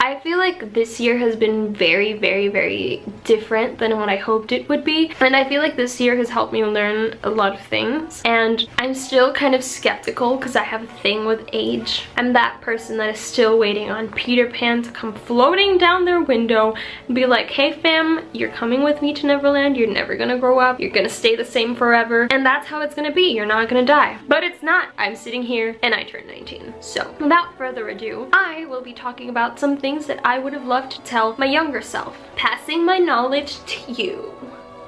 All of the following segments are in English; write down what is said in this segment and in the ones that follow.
I feel like this year has been very, very, very different than what I hoped it would be. And I feel like this year has helped me learn a lot of things. And I'm still kind of skeptical because I have a thing with age. I'm that person that is still waiting on Peter Pan to come floating down their window and be like, hey fam, you're coming with me to Neverland. You're never gonna grow up. You're gonna stay the same forever. And that's how it's gonna be. You're not gonna die. But it's not. I'm sitting here and I turned 19. So without further ado, I will be talking about some things that I would have loved to tell my younger self. Passing my knowledge to you.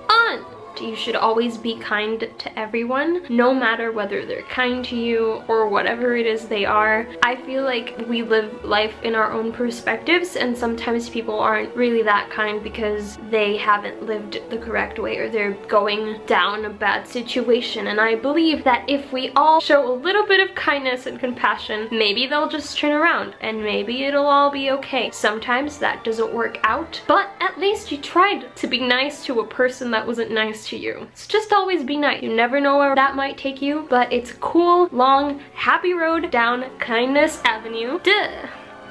On! You should always be kind to everyone, no matter whether they're kind to you or whatever it is they are. I feel like we live life in our own perspectives, and sometimes people aren't really that kind because they haven't lived the correct way or they're going down a bad situation. And I believe that if we all show a little bit of kindness and compassion, maybe they'll just turn around and maybe it'll all be okay. Sometimes that doesn't work out, but at least you tried to be nice to a person that wasn't nice to you. So just always be nice. You never know where that might take you, but it's a cool, long, happy road down Kindness Avenue. Duh!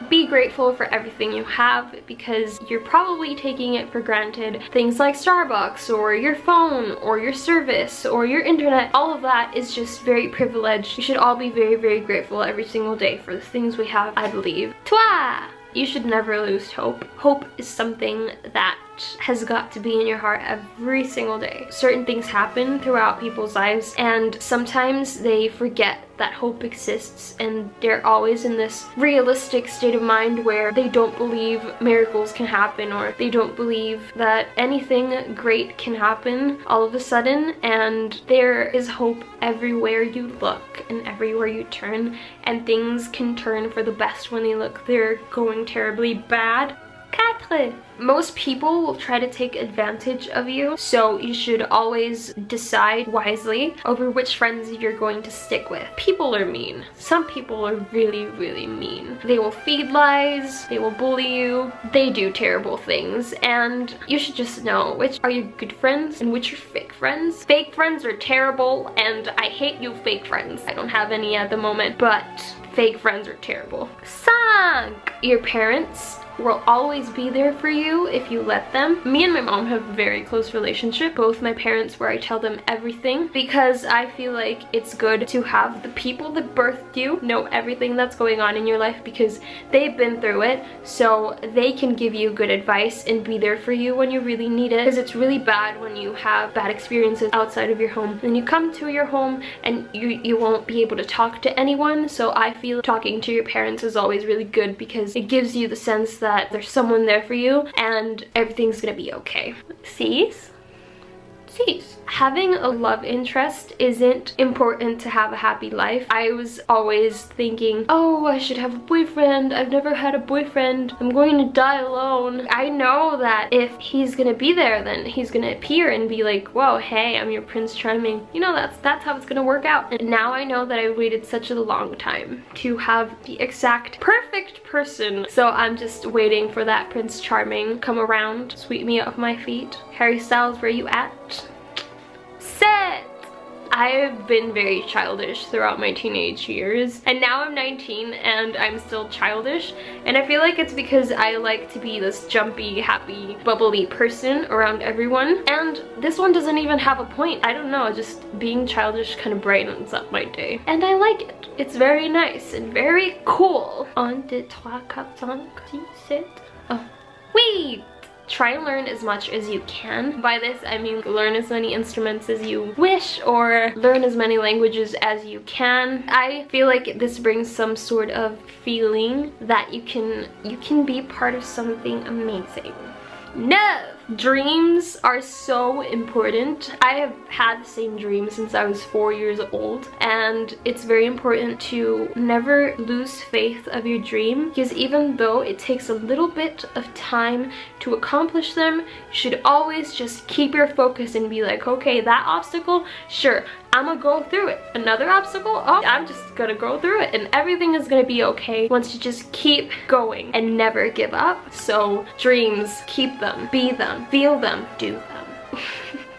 Be grateful for everything you have because you're probably taking it for granted. Things like Starbucks or your phone or your service or your internet, all of that is just very privileged. We should all be very, very grateful every single day for the things we have, I believe. Toi! You should never lose hope. Hope is something that has got to be in your heart every single day. Certain things happen throughout people's lives and sometimes they forget that hope exists and they're always in this realistic state of mind where they don't believe miracles can happen or they don't believe that anything great can happen all of a sudden, and there is hope everywhere you look and everywhere you turn, and things can turn for the best when they look they're going terribly bad. 4. Most people will try to take advantage of you, so you should always decide wisely over which friends you're going to stick with. People are mean. Some people are really, really mean. They will feed lies, they will bully you, they do terrible things, and you should just know which are your good friends and which are fake friends. Fake friends are terrible, and I hate you fake friends. I don't have any at the moment, but fake friends are terrible. 5. Your parents will always be there for you if you let them. Me and my mom have a very close relationship, both my parents, where I tell them everything because I feel like it's good to have the people that birthed you know everything that's going on in your life because they've been through it, so they can give you good advice and be there for you when you really need it, because it's really bad when you have bad experiences outside of your home and you come to your home and you won't be able to talk to anyone. So I feel talking to your parents is always really good because it gives you the sense that there's someone there for you and everything's gonna be okay. Sis? Having a love interest isn't important to have a happy life. I was always thinking, oh, I should have a boyfriend. I've never had a boyfriend. I'm going to die alone. I know that if he's gonna be there, then he's gonna appear and be like, whoa, hey, I'm your Prince Charming. You know, that's how it's gonna work out. And now I know that I waited such a long time to have the exact perfect person. So I'm just waiting for that Prince Charming come around, sweep me off my feet. Harry Styles, where you at? Set! I've been very childish throughout my teenage years, and now I'm 19 and I'm still childish, and I feel like it's because I like to be this jumpy, happy, bubbly person around everyone, and this one doesn't even have a point. I don't know, just being childish kind of brightens up my day, and I like it. It's very nice and very cool. 1, 2, 3, 4, 5, 6, 7. Oh, wait! Try and learn as much as you can. By this, I mean learn as many instruments as you wish or learn as many languages as you can. I feel like this brings some sort of feeling that you can be part of something amazing. No! Dreams are so important. I have had the same dream since I was 4 years old, and it's very important to never lose faith of your dream, because even though it takes a little bit of time to accomplish them, you should always just keep your focus and be like, okay, that obstacle, sure, I'm gonna go through it. Another obstacle, oh, I'm just gonna go through it, and everything is gonna be okay once you just keep going and never give up. So dreams, keep them, be them, feel them, do them.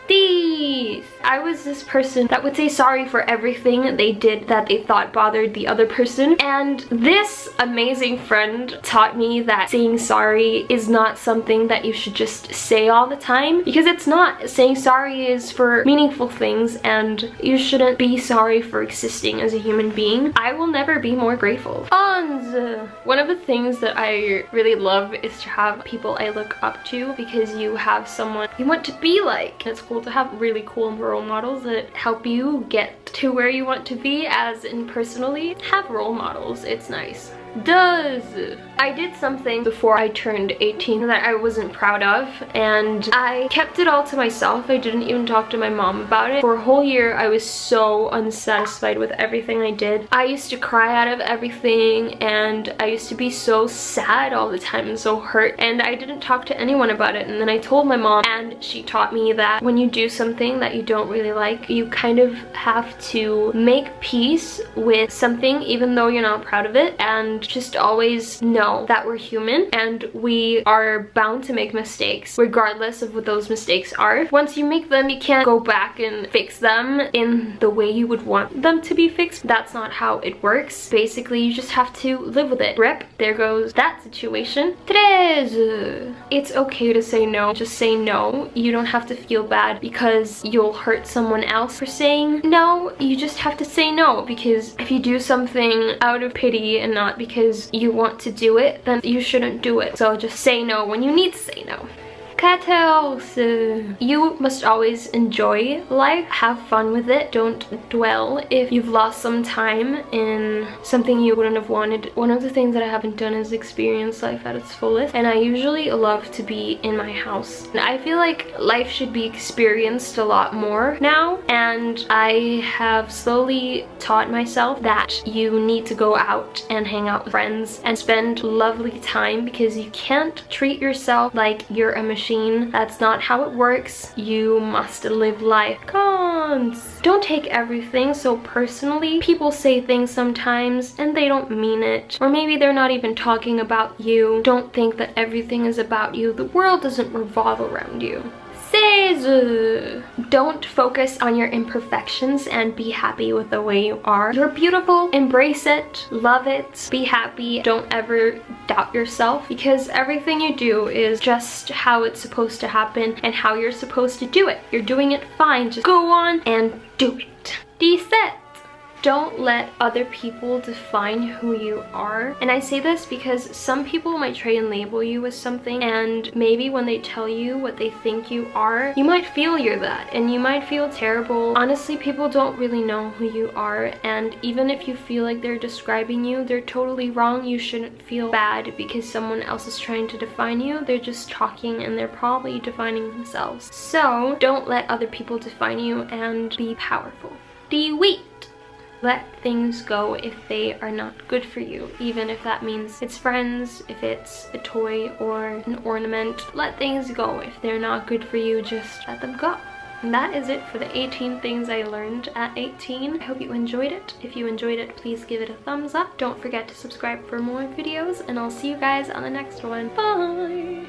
Peace! I was this person that would say sorry for everything they did that they thought bothered the other person. And this amazing friend taught me that saying sorry is not something that you should just say all the time, because it's not. Saying sorry is for meaningful things, and you shouldn't be sorry for existing as a human being. I will never be more grateful. One of the things that I really love is to have people I look up to, because you have someone you want to be like. It's cool to have really cool role models that help you get to where you want to be, as in personally. Have role models, it's nice. I did something before I turned 18 that I wasn't proud of, and I kept it all to myself. I didn't even talk to my mom about it. For a whole year, I was so unsatisfied with everything I did. I used to cry out of everything, and I used to be so sad all the time and so hurt, and I didn't talk to anyone about it. And then I told my mom, and she taught me that when you do something that you don't really like, you kind of have to make peace with something even though you're not proud of it, and just always know that we're human and we are bound to make mistakes regardless of what those mistakes are. Once you make them, you can't go back and fix them in the way you would want them to be fixed. That's not how it works. Basically, you just have to live with it. Rip, there goes that situation. It's okay to say no. Just say no. You don't have to feel bad because you'll hurt someone else for saying no. You just have to say no, because if you do something out of pity and not because you want to do it, then you shouldn't do it. So just say no when you need to say no. You must always enjoy life, have fun with it, don't dwell if you've lost some time in something you wouldn't have wanted. One of the things that I haven't done is experience life at its fullest, and I usually love to be in my house. And I feel like life should be experienced a lot more now, and I have slowly taught myself that you need to go out and hang out with friends and spend lovely time, because you can't treat yourself like you're a machine. That's not how it works. You must live life. Cons. Don't take everything so personally. People say things sometimes and they don't mean it. Or maybe they're not even talking about you. Don't think that everything is about you. The world doesn't revolve around you. Don't focus on your imperfections and be happy with the way you are. You're beautiful. Embrace it. Love it. Be happy. Don't ever doubt yourself, because everything you do is just how it's supposed to happen and how you're supposed to do it. You're doing it fine. Just go on and do it. Reset. Don't let other people define who you are. And I say this because some people might try and label you as something, and maybe when they tell you what they think you are, you might feel you're that and you might feel terrible. Honestly, people don't really know who you are, and even if you feel like they're describing you, they're totally wrong. You shouldn't feel bad because someone else is trying to define you. They're just talking and they're probably defining themselves. So don't let other people define you, and be powerful. Delete. Let things go if they are not good for you, even if that means it's friends, if it's a toy or an ornament. Let things go. If they're not good for you, just let them go. And that is it for the 18 things I learned at 18. I hope you enjoyed it. If you enjoyed it, please give it a thumbs up. Don't forget to subscribe for more videos, and I'll see you guys on the next one. Bye!